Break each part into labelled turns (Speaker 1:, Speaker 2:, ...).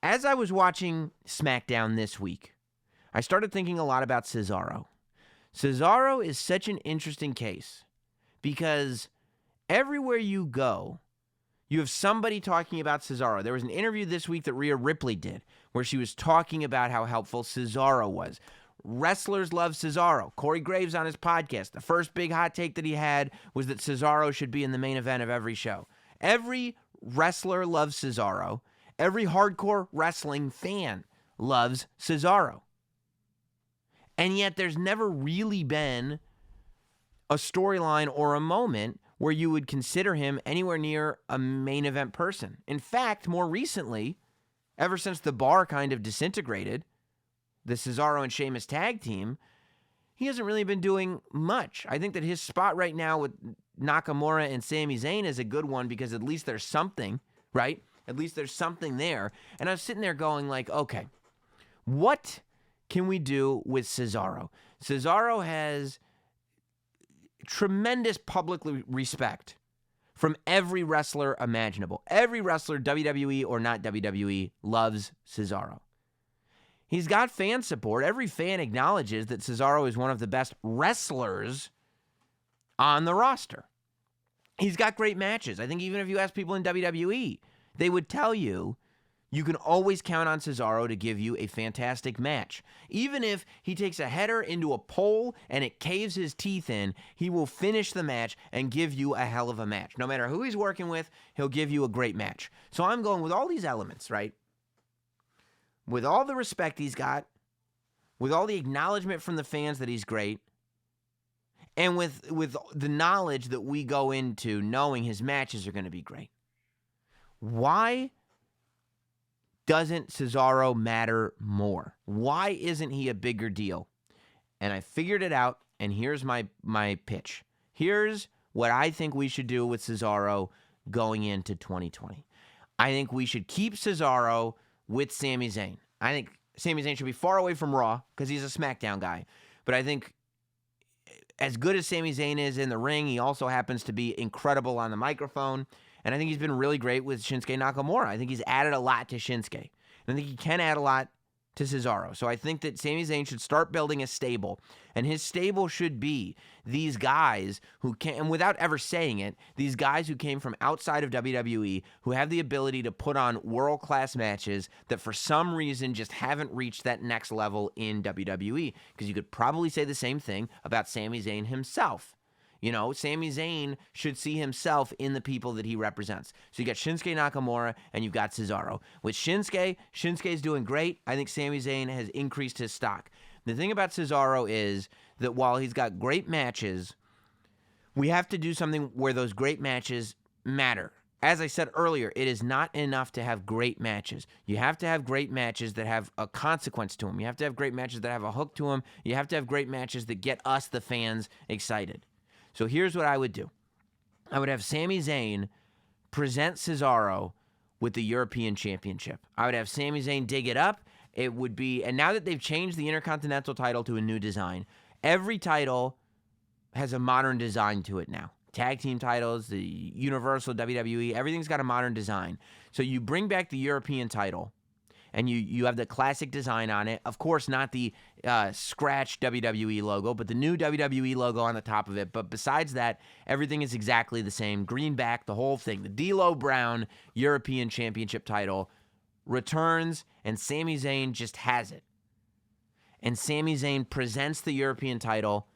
Speaker 1: As I was watching SmackDown this week, I started thinking a lot about Cesaro. Cesaro is such an interesting case because everywhere you go, you have somebody talking about Cesaro. There was an interview this week that Rhea Ripley did where she was talking about how helpful Cesaro was. Wrestlers love Cesaro. Corey Graves on his podcast, the first big hot take that he had was that Cesaro should be in the main event of every show. Every wrestler loves Cesaro. Every hardcore wrestling fan loves Cesaro. And yet there's never really been a storyline or a moment where you would consider him anywhere near a main event person. In fact, more recently, ever since the bar kind of disintegrated, the Cesaro and Sheamus tag team, he hasn't really been doing much. I think that his spot right now with Nakamura and Sami Zayn is a good one because at least there's something, right? At least there's something there. And I was sitting there going like, okay, what can we do with Cesaro? Cesaro has tremendous public respect from every wrestler imaginable. Every wrestler, WWE or not WWE, loves Cesaro. He's got fan support. Every fan acknowledges that Cesaro is one of the best wrestlers on the roster. He's got great matches. I think even if you ask people in WWE, they would tell you you can always count on Cesaro to give you a fantastic match. Even if he takes a header into a pole and it caves his teeth in, he will finish the match and give you a hell of a match. No matter who he's working with, he'll give you a great match. So I'm going with all these elements, right? With all the respect he's got, with all the acknowledgement from the fans that he's great, and with the knowledge that we go into knowing his matches are going to be great. Why doesn't Cesaro matter more? Why isn't he a bigger deal? And I figured it out, and here's my pitch. Here's what I think we should do with Cesaro going into 2020. I think we should keep Cesaro with Sami Zayn. I think Sami Zayn should be far away from Raw because he's a SmackDown guy. But I think as good as Sami Zayn is in the ring, he also happens to be incredible on the microphone. And I think he's been really great with Shinsuke Nakamura. I think he's added a lot to Shinsuke. And I think he can add a lot to Cesaro. So I think that Sami Zayn should start building a stable. And his stable should be these guys who can, and without ever saying it, these guys who came from outside of WWE, who have the ability to put on world-class matches that for some reason just haven't reached that next level in WWE. Because you could probably say the same thing about Sami Zayn himself. You know, Sami Zayn should see himself in the people that he represents. So you got Shinsuke Nakamura and you've got Cesaro. With Shinsuke's doing great. I think Sami Zayn has increased his stock. The thing about Cesaro is that while he's got great matches, we have to do something where those great matches matter. As I said earlier, it is not enough to have great matches. You have to have great matches that have a consequence to them. You have to have great matches that have a hook to them. You have to have great matches that get us, the fans, excited. So here's what I would do. I would have Sami Zayn present Cesaro with the European Championship. I would have Sami Zayn dig it up. It would be, and now that they've changed the Intercontinental title to a new design, every title has a modern design to it now. Tag team titles, the Universal, WWE, everything's got a modern design. So you bring back the European title, and you have the classic design on it. Of course, not the scratch WWE logo, but the new WWE logo on the top of it. But besides that, everything is exactly the same. Green back, the whole thing. The D'Lo Brown European Championship title returns, and Sami Zayn just has it. And Sami Zayn presents the European title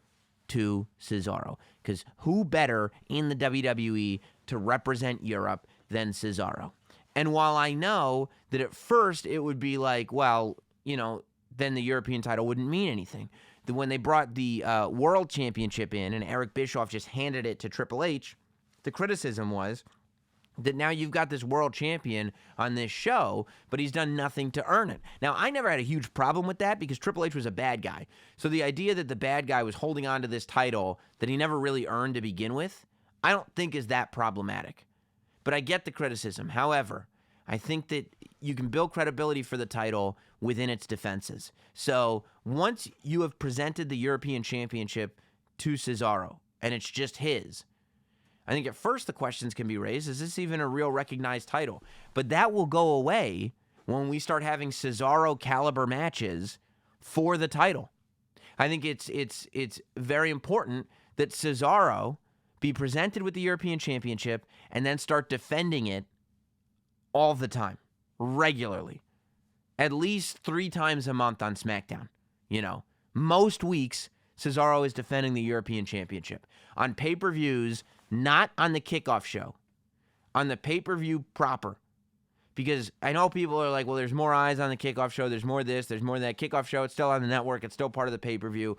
Speaker 1: to Cesaro. Because who better in the WWE to represent Europe than Cesaro? And while I know that at first it would be like, well, you know, then the European title wouldn't mean anything. When they brought the World Championship in and Eric Bischoff just handed it to Triple H, the criticism was that now you've got this world champion on this show, but he's done nothing to earn it. Now, I never had a huge problem with that because Triple H was a bad guy. So the idea that the bad guy was holding on to this title that he never really earned to begin with, I don't think is that problematic. But I get the criticism. However, I think that you can build credibility for the title within its defenses. So once you have presented the European Championship to Cesaro, and it's just his, I think at first the questions can be raised, is this even a real recognized title? But that will go away when we start having Cesaro caliber matches for the title. I think it's very important that Cesaro be presented with the European Championship and then start defending it all the time, regularly. At least 3 times a month on SmackDown. Most weeks, Cesaro is defending the European Championship. On pay-per-views, not on the kickoff show. On the pay-per-view proper. Because I know people are like, well, there's more eyes on the kickoff show. There's more of this. There's more of that. Kickoff show, it's still on the network. It's still part of the pay-per-view.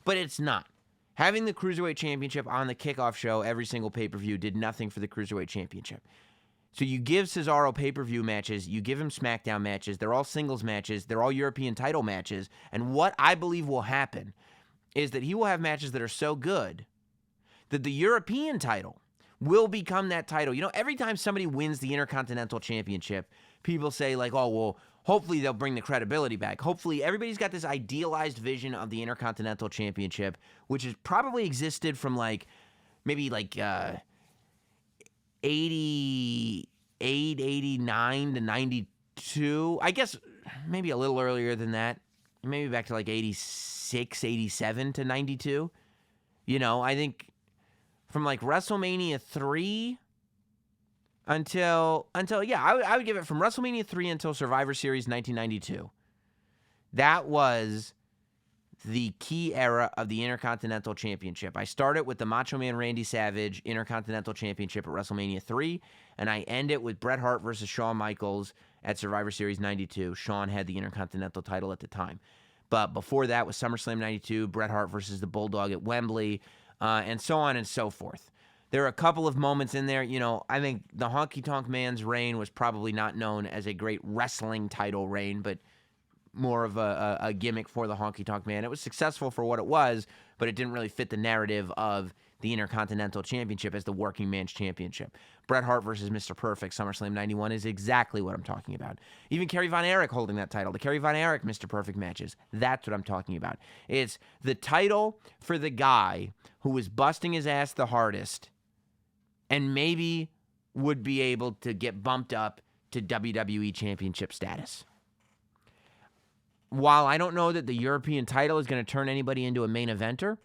Speaker 1: But it's not. Having the Cruiserweight Championship on the kickoff show every single pay-per-view did nothing for the Cruiserweight Championship. So you give Cesaro pay-per-view matches. You give him SmackDown matches. They're all singles matches. They're all European title matches. And what I believe will happen is that he will have matches that are so good that the European title will become that title. Every time somebody wins the Intercontinental Championship, people say like, oh, well, hopefully they'll bring the credibility back. Hopefully everybody's got this idealized vision of the Intercontinental Championship, which has probably existed from maybe 88, 89 to 92. I guess maybe a little earlier than that. Maybe back to 86, 87 to 92. I think from WrestleMania 3 until I would give it from WrestleMania 3 until Survivor Series 1992. That was the key era of the Intercontinental Championship. I started with the Macho Man Randy Savage Intercontinental Championship at WrestleMania 3, and I end it with Bret Hart versus Shawn Michaels at Survivor Series 92. Shawn had the Intercontinental title at the time. But before that was SummerSlam 92, Bret Hart versus the Bulldog at Wembley, and so on and so forth. There are a couple of moments in there. I think the Honky Tonk Man's reign was probably not known as a great wrestling title reign, but more of a gimmick for the Honky Tonk Man. It was successful for what it was, but it didn't really fit the narrative of the Intercontinental Championship as the working man's championship. Bret Hart versus Mr. Perfect, SummerSlam 91 is exactly what I'm talking about. Even Kerry Von Erich holding that title. The Kerry Von Erich Mr. Perfect matches. That's what I'm talking about. It's the title for the guy who was busting his ass the hardest and maybe would be able to get bumped up to WWE Championship status. While I don't know that the European title is going to turn anybody into a main eventer,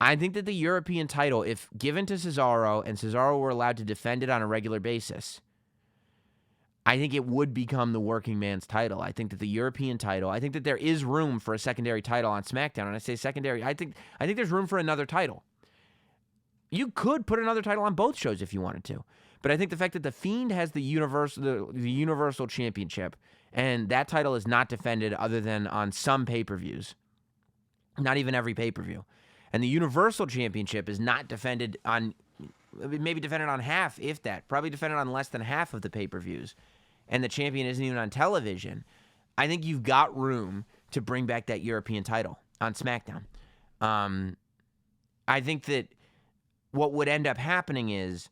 Speaker 1: I think that the European title, if given to Cesaro and Cesaro were allowed to defend it on a regular basis, I think it would become the working man's title. I think that the European title, I think that there is room for a secondary title on SmackDown. And I say secondary, I think there's room for another title. You could put another title on both shows if you wanted to. But I think the fact that The Fiend has the Universal Championship, and that title is not defended other than on some pay-per-views, not even every pay-per-view. And the Universal Championship is not defended on, maybe defended on half, if that, probably defended on less than half of the pay-per-views. And the champion isn't even on television. I think you've got room to bring back that European title on SmackDown. I think that what would end up happening is,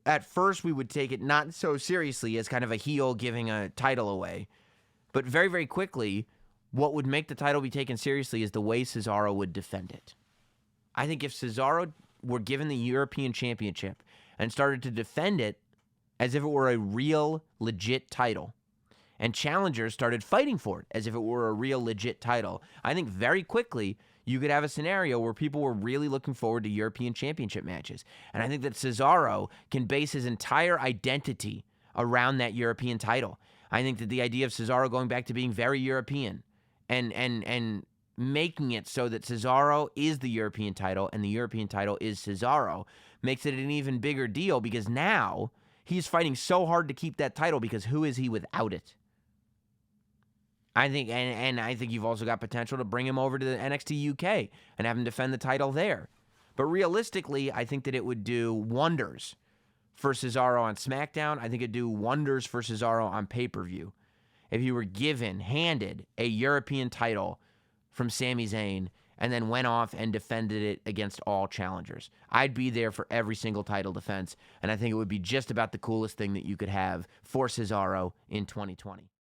Speaker 1: at first we would take it not so seriously as kind of a heel giving a title away. But very, very quickly, what would make the title be taken seriously is the way Cesaro would defend it. I think if Cesaro were given the European Championship and started to defend it as if it were a real, legit title, and challengers started fighting for it as if it were a real, legit title, I think very quickly you could have a scenario where people were really looking forward to European Championship matches. And I think that Cesaro can base his entire identity around that European title. I think that the idea of Cesaro going back to being very European and making it so that Cesaro is the European title and the European title is Cesaro makes it an even bigger deal, because now he's fighting so hard to keep that title, because who is he without it? I think, and I think you've also got potential to bring him over to the NXT UK and have him defend the title there. But realistically, I think that it would do wonders for Cesaro on SmackDown. I think it'd do wonders for Cesaro on pay-per-view if he were handed a European title from Sami Zayn and then went off and defended it against all challengers. I'd be there for every single title defense, and I think it would be just about the coolest thing that you could have for Cesaro in 2020.